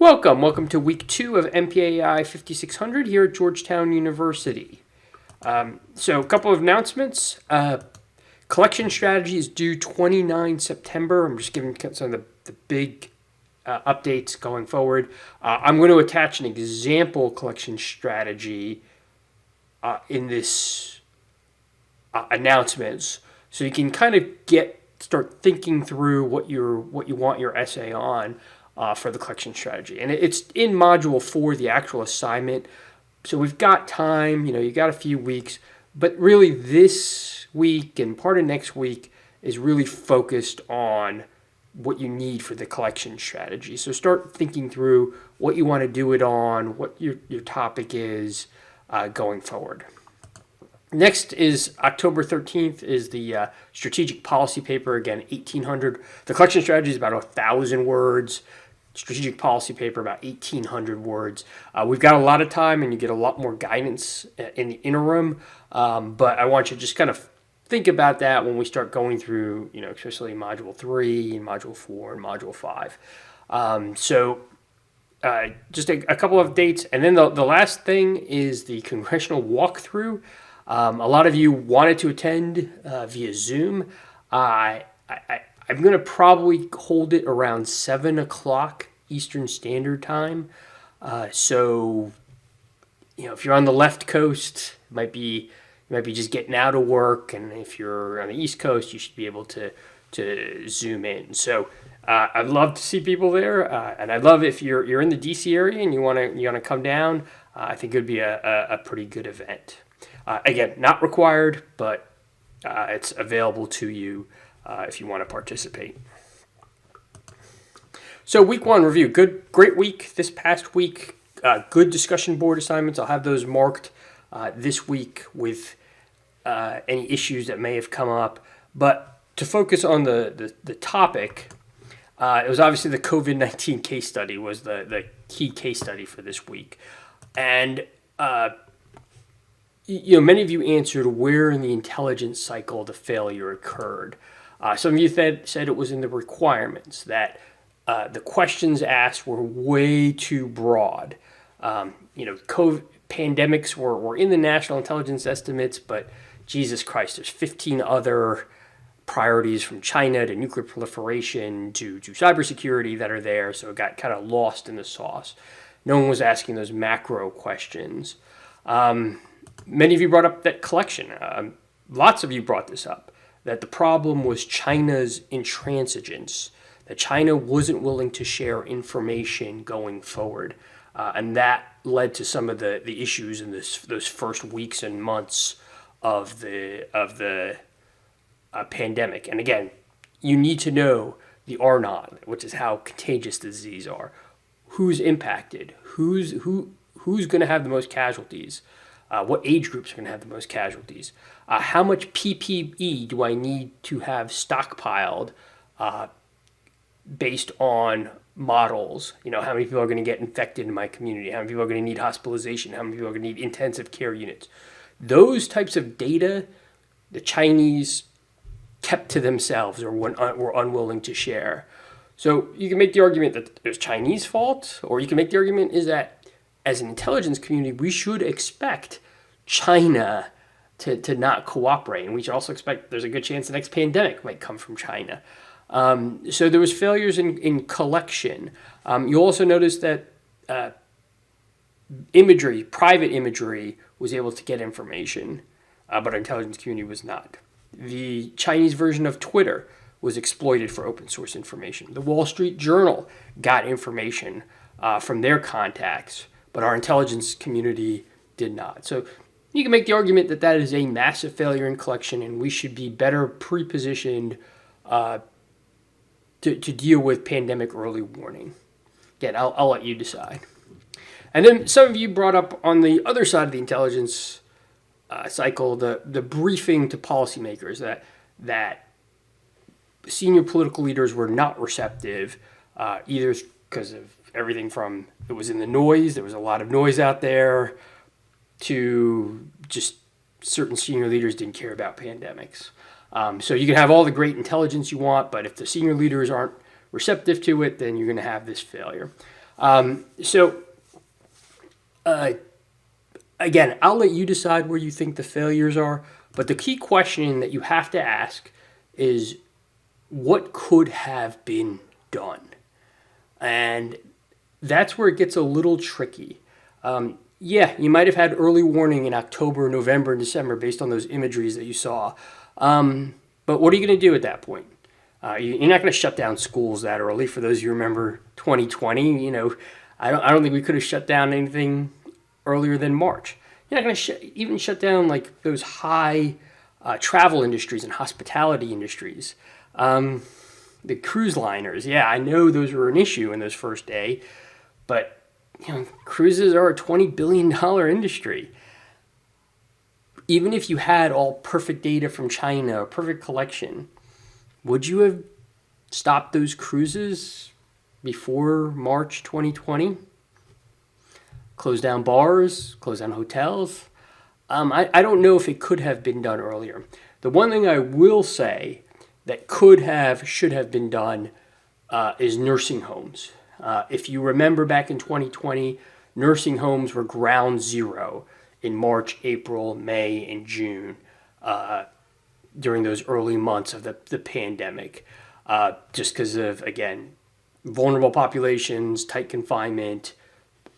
Welcome to week 2 of MPAI 5600 here at Georgetown University. So a couple of announcements. Collection strategy is due 29 September. I'm just giving some of the big updates going forward. I'm going to attach an example collection strategy in this announcements, so you can kind of start thinking through what you want your essay on. For the collection strategy. And it's in Module 4, the actual assignment. So we've got time, you got a few weeks, but really this week and part of next week is really focused on what you need for the collection strategy. So start thinking through what you want to do it on, what your topic is going forward. Next is October 13th is the strategic policy paper, again, 1800. The collection strategy is about 1,000 words. Strategic policy paper, about 1,800 words. We've got a lot of time and you get a lot more guidance in the interim, but I want you to just kind of think about that when we start going through, especially Module 3 and Module 4 and Module 5. Just a couple of dates, and then the last thing is the congressional walkthrough. A lot of you wanted to attend via Zoom. I'm going to probably hold it around 7 o'clock Eastern Standard Time. So, if you're on the left coast, you might be just getting out of work, and if you're on the East Coast, you should be able to Zoom in. So, I'd love to see people there, and I'd love if you're in the DC area and you want to come down. I think it would be a pretty good event. Again, not required, but it's available to you if you want to participate. So week 1 review, great week this past week. Good discussion board assignments. I'll have those marked this week with any issues that may have come up. But to focus on the topic, it was obviously the COVID-19 case study was the key case study for this week. And many of you answered where in the intelligence cycle the failure occurred. Some of you said it was in the requirements, that the questions asked were way too broad. COVID pandemics were in the national intelligence estimates, but Jesus Christ, there's 15 other priorities, from China to nuclear proliferation to cybersecurity, that are there, so it got kind of lost in the sauce. No one was asking those macro questions. Many of you brought up that collection. Lots of you brought this up, that the problem was China's intransigence, that China wasn't willing to share information going forward. And that led to some of the issues in those first weeks and months of the pandemic. And again, you need to know the R0, which is how contagious the disease are. Who's impacted? Who's going to have the most casualties? What age groups are going to have the most casualties? How much PPE do I need to have stockpiled based on models? How many people are going to get infected in my community? How many people are going to need hospitalization? How many people are going to need intensive care units? Those types of data, the Chinese kept to themselves or were unwilling to share. So you can make the argument that it was Chinese fault, or you can make the argument is that as an intelligence community, we should expect China to not cooperate. And we should also expect there's a good chance the next pandemic might come from China. So there was failures in collection. You also notice that private imagery was able to get information, but our intelligence community was not. The Chinese version of Twitter was exploited for open source information. The Wall Street Journal got information from their contacts, but our intelligence community did not. So you can make the argument that is a massive failure in collection, and we should be better pre-positioned to deal with pandemic early warning. Again, I'll let you decide. And then some of you brought up on the other side of the intelligence cycle the briefing to policymakers, that senior political leaders were not receptive, either because of everything from it was in the noise, there was a lot of noise out there, to just certain senior leaders didn't care about pandemics. So you can have all the great intelligence you want, but if the senior leaders aren't receptive to it, then you're going to have this failure. So again, I'll let you decide where you think the failures are, but the key question that you have to ask is what could have been done? And that's where it gets a little tricky. Yeah, you might have had early warning in October, November, and December based on those imageries that you saw. But what are you going to do at that point? You're not going to shut down schools that early. For those of you who remember 2020, I don't think we could have shut down anything earlier than March. You're not going to even shut down like those high travel industries and hospitality industries. The cruise liners, yeah, I know those were an issue in those first day, but cruises are a $20 billion industry. Even if you had all perfect data from China, a perfect collection, would you have stopped those cruises before March 2020? Close down bars, close down hotels. I don't know if it could have been done earlier. The one thing I will say that should have been done is nursing homes. If you remember back in 2020, nursing homes were ground zero in March, April, May, and June during those early months of the pandemic, just because of, again, vulnerable populations, tight confinement.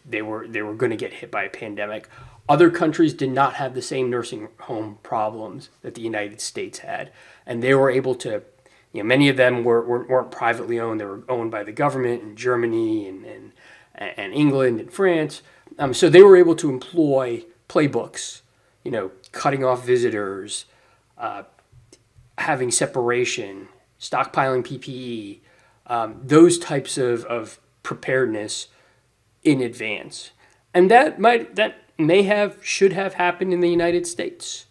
They were going to get hit by a pandemic. Other countries did not have the same nursing home problems that the United States had, and they were able to. Many of them weren't privately owned; they were owned by the government in Germany and England and France. So they were able to employ playbooks, cutting off visitors, having separation, stockpiling PPE, those types of preparedness in advance. And that should have happened in the United States.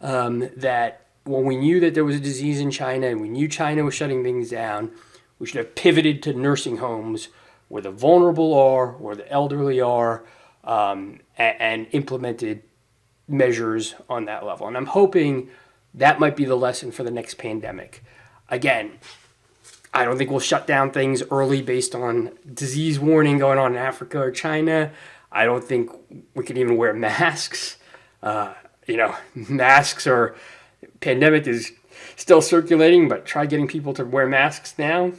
That when we knew that there was a disease in China and we knew China was shutting things down, we should have pivoted to nursing homes where the vulnerable are, where the elderly are, and implemented measures on that level. And I'm hoping that might be the lesson for the next pandemic. Again, I don't think we'll shut down things early based on disease warning going on in Africa or China. I don't think we can even wear masks. Masks are, pandemic is still circulating, but try getting people to wear masks now.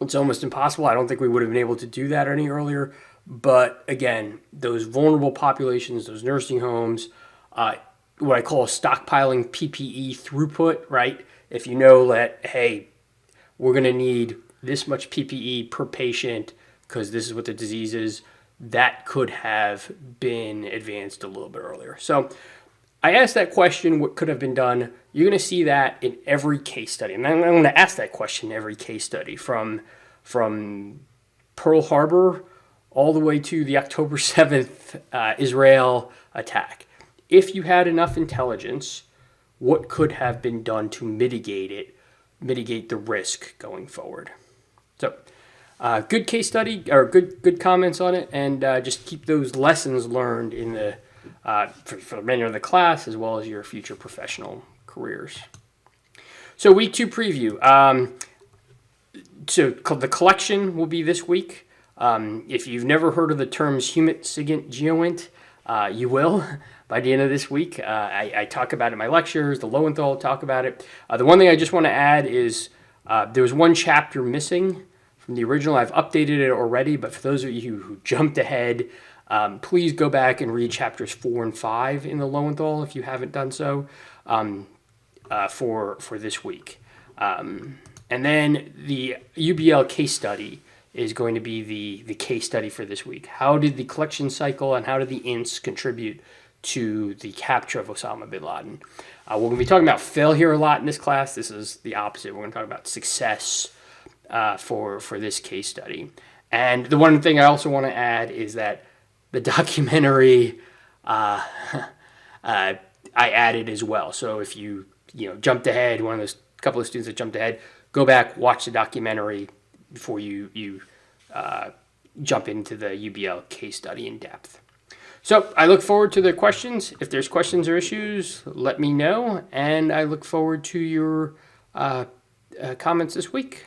It's almost impossible. I don't think we would have been able to do that any earlier. But again, those vulnerable populations, those nursing homes, what I call stockpiling PPE throughput, right? If you know that, hey, we're going to need this much PPE per patient because this is what the disease is, that could have been advanced a little bit earlier. So I asked that question, what could have been done? You're going to see that in every case study. And I'm going to ask that question in every case study from Pearl Harbor all the way to the October 7th Israel attack. If you had enough intelligence, what could have been done to mitigate the risk going forward? So good case study, or good comments on it, and just keep those lessons learned in the for the remainder of the class as well as your future professional careers. So week 2 preview. So the collection will be this week. If you've never heard of the terms humint, sigint, geoint, you will by the end of this week. I talk about it in my lectures. The Lowenthal talk about it. The one thing I just want to add is there was one chapter missing from the original. I've updated it already, but for those of you who jumped ahead, please go back and read chapters 4 and 5 in the Lowenthal if you haven't done so for this week. And then the UBL case study is going to be the case study for this week. How did the collection cycle and how did the INTs contribute to the capture of Osama bin Laden? We're going to be talking about failure a lot in this class. This is the opposite. We're going to talk about success for this case study. And the one thing I also want to add is that the documentary I added as well. So if you jumped ahead, one of those couple of students that jumped ahead, go back, watch the documentary before you jump into the UBL case study in depth. So I look forward to the questions. If there's questions or issues, let me know, and I look forward to your comments this week.